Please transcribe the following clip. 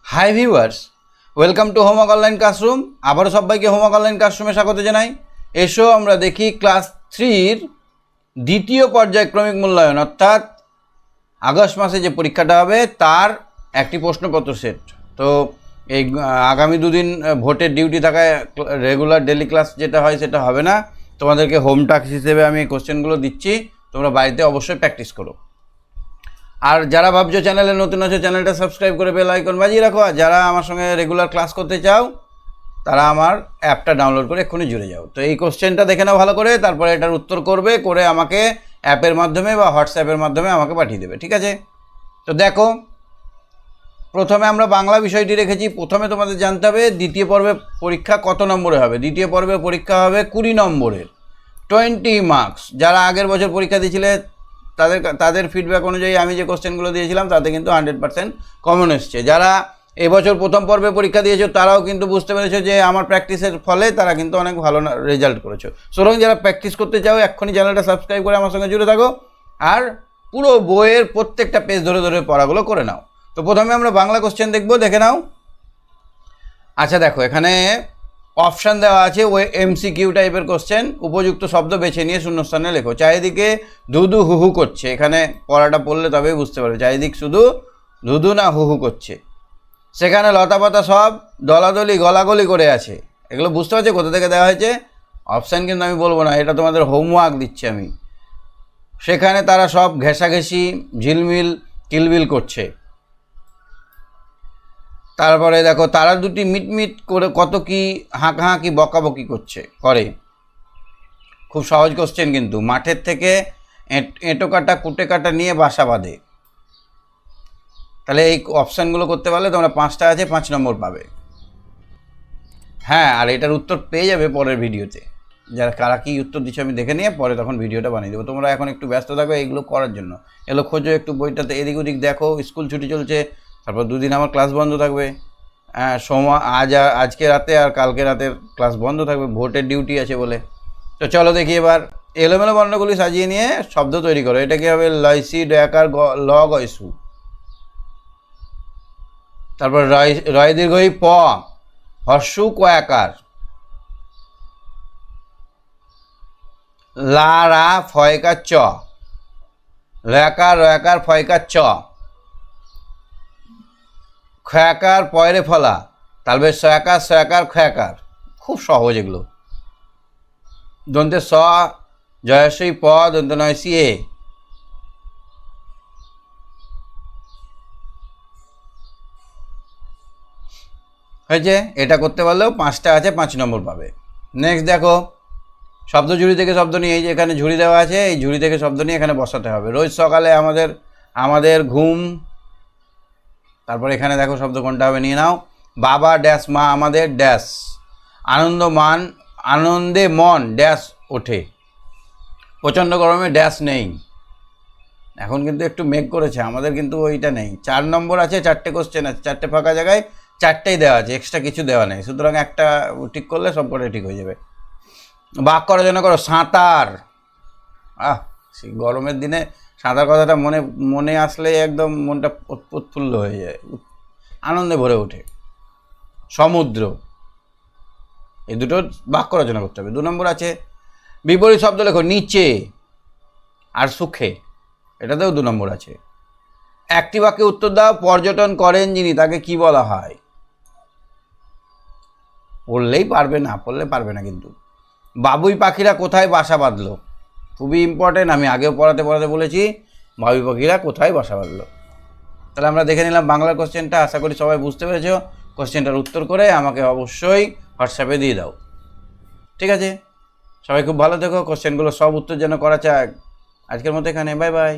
Hi viewers, welcome to homework online classroom. আবারও সবাইকে homework online ক্লাসরুমে স্বাগত জানাই। এসো আমরা দেখি ক্লাস 3-র দ্বিতীয় পর্যায়ক্রমিক মূল্যায়ন, অর্থাৎ আগস্ট মাসে যে পরীক্ষাটা হবে তার একটি প্রশ্নপত্র সেট। তো এই আগামী দুদিন ভোটের ডিউটি থাকায় রেগুলার ডেলি ক্লাস যেটা হয় সেটা হবে না। তোমাদেরকে হোম টাস্ক হিসেবে আমি এই কোশ্চেনগুলো দিচ্ছি, তোমরা বাড়িতে অবশ্যই প্র্যাকটিস করো। আর যারা ভাবছো চ্যানেলে নতুন আছো, চ্যানেলটা সাবস্ক্রাইব করে বেল আইকন বাজিয়ে রাখো। আর যারা আমার সঙ্গে রেগুলার ক্লাস করতে চাও তারা আমার অ্যাপটা ডাউনলোড করে এক্ষুনি জুড়ে যাও। তো এই কোশ্চেনটা দেখে নাও ভালো করে, তারপরে এটার উত্তর করে আমাকে অ্যাপের মাধ্যমে বা হোয়াটসঅ্যাপের মাধ্যমে আমাকে পাঠিয়ে দেবে, ঠিক আছে? তো দেখো, প্রথমে আমরা বাংলা বিষয়টি রেখেছি। প্রথমে তোমাদের জানতে হবে দ্বিতীয় পর্বে পরীক্ষা কত নম্বরে হবে। দ্বিতীয় পর্বে পরীক্ষা হবে 20 নম্বরের, 20 মার্কস। যারা আগের বছর পরীক্ষা দিয়েছিলে তাদের ফিডব্যাক অনুযায়ী আমি যে কোশ্চেনগুলো দিয়েছিলাম তাতে কিন্তু 100% কমন এসছে। যারা এবছর প্রথম পর্বে পরীক্ষা দিয়েছো তারাও কিন্তু বুঝতে পেরেছো যে আমার প্র্যাকটিসের ফলে তারা কিন্তু অনেক ভালো রেজাল্ট করেছো। সুতরাং যারা প্র্যাকটিস করতে চাও এক্ষুনি চ্যানেলটা সাবস্ক্রাইব করে আমার সঙ্গে জুড়ে থাকো আর পুরো বইয়ের প্রত্যেকটা পেজ ধরে ধরে পড়াগুলো করে নাও। তো প্রথমে আমরা বাংলা কোশ্চেন দেখবো, দেখে নাও। আচ্ছা দেখো, এখানে অপশান দেওয়া আছে ওই এমসিকিউ টাইপের কোশ্চেন। উপযুক্ত শব্দ বেছে নিয়ে শূন্যস্থানে লেখো। চারিদিকে ধুধু হুহু করছে। এখানে পড়াটা পড়লে তবেই বুঝতে পারবে চারিদিক শুধু ধুধু না হুহু করছে। সেখানে লতাপাতা সব দলাদলি গলাগলি করে আছে। এগুলো বুঝতে পারছো কোথা থেকে দেওয়া হয়েছে? অপশান কিন্তু আমি বলবো না, এটা তোমাদের হোমওয়ার্ক দিচ্ছি আমি। সেখানে তারা সব ঘেঁষাঘেঁষি ঝিলমিল কিলবিল করছে। তারপরে দেখো, তারা দুটি মিটমিট করে কত কি হাঁকাহাঁকি বকাবকি করে। খুব সহজ কোশ্চেন কিন্তু। মাঠের থেকে এঁটো কাটা কুটে কাটা নিয়ে বাসা বাঁধে। তাহলে এই অপশানগুলো করতে পারলে তোমরা 5টা আছে, 5 নম্বর পাবে। হ্যাঁ, আর এটার উত্তর পেয়ে যাবে পরের ভিডিওতে। যারা কারা কী উত্তর দিচ্ছে আমি দেখে নিয়ে পরে তখন ভিডিওটা বানিয়ে দেবো। তোমরা এখন একটু ব্যস্ত থাকো এইগুলো করার জন্য। এগুলো খোঁজো একটু, বইটাতে এদিক ওদিক দেখো। স্কুল ছুটি চলছে, তারপর 2 দিন আমার ক্লাস বন্ধ থাকবে। আজকে রাতে আর কালকে রাতের ক্লাস বন্ধ থাকবে, ভোটের ডিউটি আছে বলে। তো চলো দেখি এবার এলোমেলো বর্ণগুলি সাজিয়ে নিয়ে শব্দ তৈরি করো। এটা কি হবে? লয়সি ডয়াকার ল গয়সু। তারপর রয় দীর্ঘই প, হর্ষু কয়াকার। লা রা ফয়কার চ, লয়াকার রয়াকার ফয়কার চ। খয়াকার পয়রে ফলা, তালবে সয়াকার সয়াকার খয়াকার। খুব সহজ এগুলো। দন্তে স জয়সী প, দন্ত নয়সী এ। হয়েছে? এটা করতে পারলেও 5টা আছে, 5 নম্বর পাবে। নেক্সট দেখো, শব্দ ঝুড়ি থেকে শব্দ নিয়ে, এই যে এখানে ঝুড়ি দেওয়া আছে, এই ঝুড়ি থেকে শব্দ নিয়ে এখানে বসাতে হবে। রোজ সকালে আমাদের ঘুম। তারপর এখানে দেখো শব্দ কোনটা হবে, নিয়ে নাও। বাবা ড্যাশ মা আমাদের ড্যাশ। আনন্দে মন ড্যাশ ওঠে। প্রচণ্ড গরমে ড্যাশ নেই। এখন কিন্তু একটু মেঘ করেছে, আমাদের কিন্তু ওইটা নেই। 4 নম্বর আছে, 4টে কোশ্চেন আছে, 4টে ফাঁকা জায়গায় 4টেই দেওয়া আছে, এক্সট্রা কিছু দেওয়া নেই। সুতরাং একটা ঠিক করলে সব কটাই ঠিক হয়ে যাবে। বাক করার জন্য করো সাঁতার। সেই গরমের দিনে সাঁতার কথাটা মনে আসলে একদম মনটা উৎফুল্ল হয়ে যায়, আনন্দে ভরে ওঠে। সমুদ্র। এই দুটো বাক্য রচনা করতে হবে। 2 নম্বর আছে বিপরীত শব্দ লেখো। নিচে আর সুখে, এটাতেও 2 নম্বর আছে। একটি বাক্যে উত্তর দাও। পর্যটন করেন যিনি, তাকে কি বলা হয়? পড়লেই পারবে, না পড়লে পারবে না কিন্তু। বাবুই পাখিরা কোথায় বাসা বাঁধলো? খুবই ইম্পর্টেন্ট, আমি আগেও পড়াতে বলেছি বাবুই পাখিরা কোথায় বাসা বাঁধলো। তাহলে আমরা দেখে নিলাম বাংলা কোশ্চেনটা। আশা করি সবাই বুঝতে পেরেছো। কোশ্চেনটার উত্তর করে আমাকে অবশ্যই হোয়াটসঅ্যাপে দিয়ে দাও, ঠিক আছে? সবাই খুব ভালো থেকো। কোশ্চেনগুলো সব উত্তর যেন করা চায়। আজকের মতো এখানে, বাই বাই।